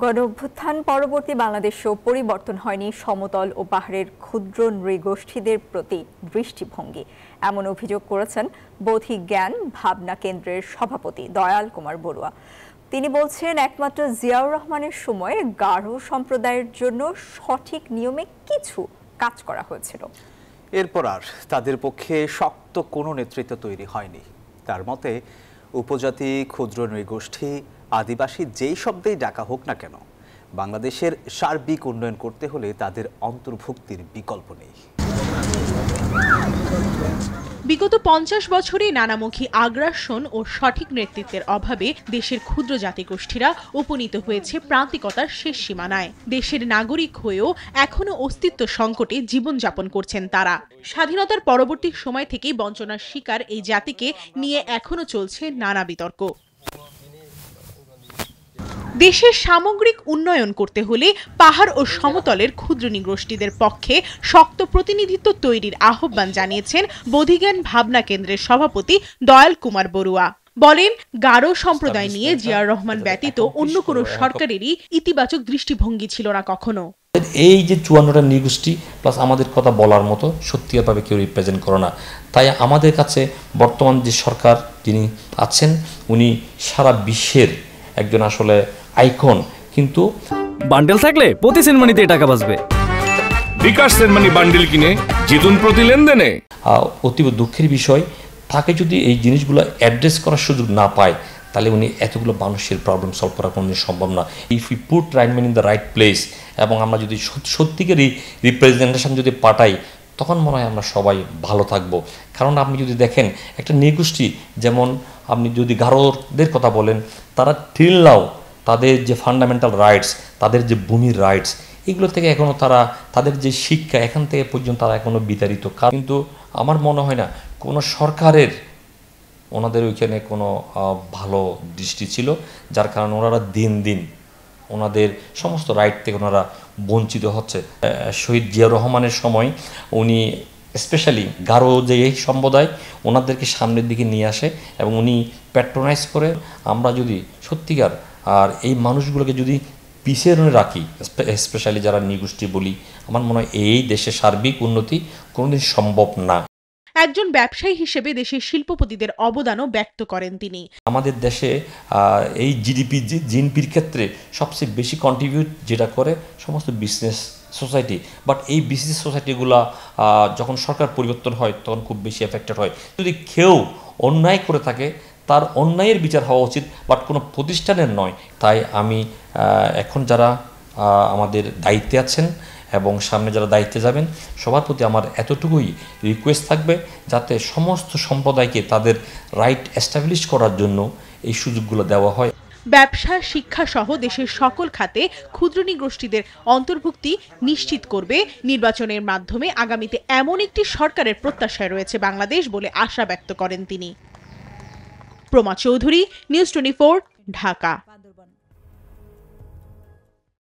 গণঅভ্যুত্থান পরবর্তী বাংলাদেশেও পরিবর্তন হয়নি সমতল ও পাহাড়ের ক্ষুদ্র নৃগোষ্ঠীদের প্রতি দৃষ্টিভঙ্গি, এমন অভিযোগ করেছেন বোধি জ্ঞান ভাবনা কেন্দ্রের সভাপতি দয়াল কুমার বড়ুয়া। তিনি বলছেন, একমাত্র জিয়াউর রহমানের সময়ে গারো সম্প্রদায়ের জন্য সঠিক নিয়মে কিছু কাজ করা হয়েছিল। এরপর আর তাদের পক্ষে শক্ত কোনো নেতৃত্ব তৈরি হয়নি। তার মতে উপজাতি, ক্ষুদ্র নৃগোষ্ঠী, আদিবাসী যেই শব্দেই ডাকা হোক না কেন, বাংলাদেশের সার্বিক উন্নয়ন করতে হলে তাদের অন্তর্ভুক্তির বিকল্প নেই। বিগত 50 বছরে নানামুখী আগ্রাসন ও সঠিক নেতৃত্বের অভাবে দেশের ক্ষুদ্র জাতিগোষ্ঠীরা উপনীত হয়েছে প্রান্তিকতার শেষ সীমানায়। দেশের নাগরিক হয়েও এখনো অস্তিত্ব সংকটে জীবনযাপন করছেন তারা। স্বাধীনতার পরবর্তী সময় থেকেই বঞ্চনার শিকার এই জাতিকে নিয়ে এখনো চলছে নানা বিতর্ক। দেশের সামগ্রিক উন্নয়ন করতে হলে পাহাড় ও সমতলের ক্ষুদ্র নৃগোষ্ঠীদের পক্ষে শক্ত প্রতিনিধিত্ব তৈরির আহ্বান জানিয়েছেন বোধিজ্ঞান ভাবনা কেন্দ্রের সভাপতি দয়াল কুমার বড়ুয়া। বলেন, গারো সম্প্রদায় নিয়ে জিয়াউর রহমান ব্যতীত অন্য কোনো সরকারেরই ইতিবাচক দৃষ্টিভঙ্গি ছিল না কখনো। এই যে 54টা নৃগোষ্ঠী প্লাস আমাদের কথা বলার মতো সত্যিকারভাবে কেউ রিপ্রেজেন্ট করে না। তাই আমাদের কাছে বর্তমান যে সরকার যিনি আছেন, উনি সারা বিশ্বের একজন আসলে আইকন। কিন্তু বান্ডেল থাকলে প্রতি সেনমানিতে টাকা বাঁচবে। বিকাশ সেনমানি বান্ডেল কিনে জিতুন প্রতি লেনদেনে। অতীব দুঃখের বিষয়, তাকে যদি এই জিনিসগুলো অ্যাড্রেস করার সুযোগ না পায়, তাহলে উনি এতগুলো মানুষের প্রবলেম সলভ করা কোনোদিন সম্ভব না। If you put right man in the right place, এবং আমরা যদি সত্যিকারই রিপ্রেজেন্টেশন যদি পাঠাই, তখন মনে হয় আমরা সবাই ভালো থাকবো। কারণ আপনি যদি দেখেন একটা নৃগোষ্ঠী, যেমন আপনি যদি গারোদের কথা বলেন, তারা টিল নাও তাদের যে ফান্ডামেন্টাল রাইটস, তাদের যে ভূমির রাইটস, এগুলো থেকে এখনও তাদের যে শিক্ষা, এখান থেকে পর্যন্ত তারা এখনও বিতাড়িত। কিন্তু আমার মনে হয় না কোনো সরকারের ওনাদের ওইখানে কোনো ভালো দৃষ্টি ছিল, যার কারণে ওনারা দিন দিন ওনাদের সমস্ত রাইট থেকে ওনারা বঞ্চিত হচ্ছে। শহীদ জিয়াউর রহমানের সময় উনি স্পেশালি গারো যে এই সম্প্রদায়, ওনাদেরকে সামনের দিকে নিয়ে আসে এবং উনি প্যাট্রোনাইজ করে। আমরা যদি সত্যিকার আর এই মানুষগুলোকে যদি পিছিয়ে রাখি, স্পেশালি যারা নৃগোষ্ঠী বলি, আমার মনে হয় এই দেশের সার্বিক উন্নতি কোনোদিন সম্ভব না। একজন ব্যবসায়ী হিসেবে দেশের শিল্পপতিদের অবদানও ব্যক্ত করেন তিনি। আমাদের দেশে এই জিডিপির ক্ষেত্রে সবচেয়ে বেশি কন্ট্রিবিউট যেটা করে সমস্ত বিজনেস সোসাইটি। বাট এই বিজনেস সোসাইটিগুলা যখন সরকার পরিবর্তন হয়, তখন খুব বেশি এফেক্টেড হয়। যদি কেউ অন্যায় করে থাকে, তার অন্যায়ের বিচার হওয়া উচিত, বাট কোনো প্রতিষ্ঠানের নয়। তাই আমি এখন যারা আমাদের দায়িত্বে আছেন এবং সামনে যারা দায়িত্বে যাবেন, সবার প্রতি আমার এতটুকুই রিকোয়েস্ট থাকবে, যাতে সমস্ত সম্প্রদায়কে তাদের রাইট এস্টাবলিশ করার জন্য এই সুযোগগুলো দেওয়া হয়। ব্যবসা, শিক্ষা সহ দেশের সকল খাতে ক্ষুদ্র নৃগোষ্ঠীদের অন্তর্ভুক্তি নিশ্চিত করবে নির্বাচনের মাধ্যমে আগামীতে এমন একটি সরকারের প্রত্যাশায় রয়েছে বাংলাদেশ বলে আশা ব্যক্ত করেন তিনি। প্রমা চৌধুরী, নিউজ 24, ঢাকা।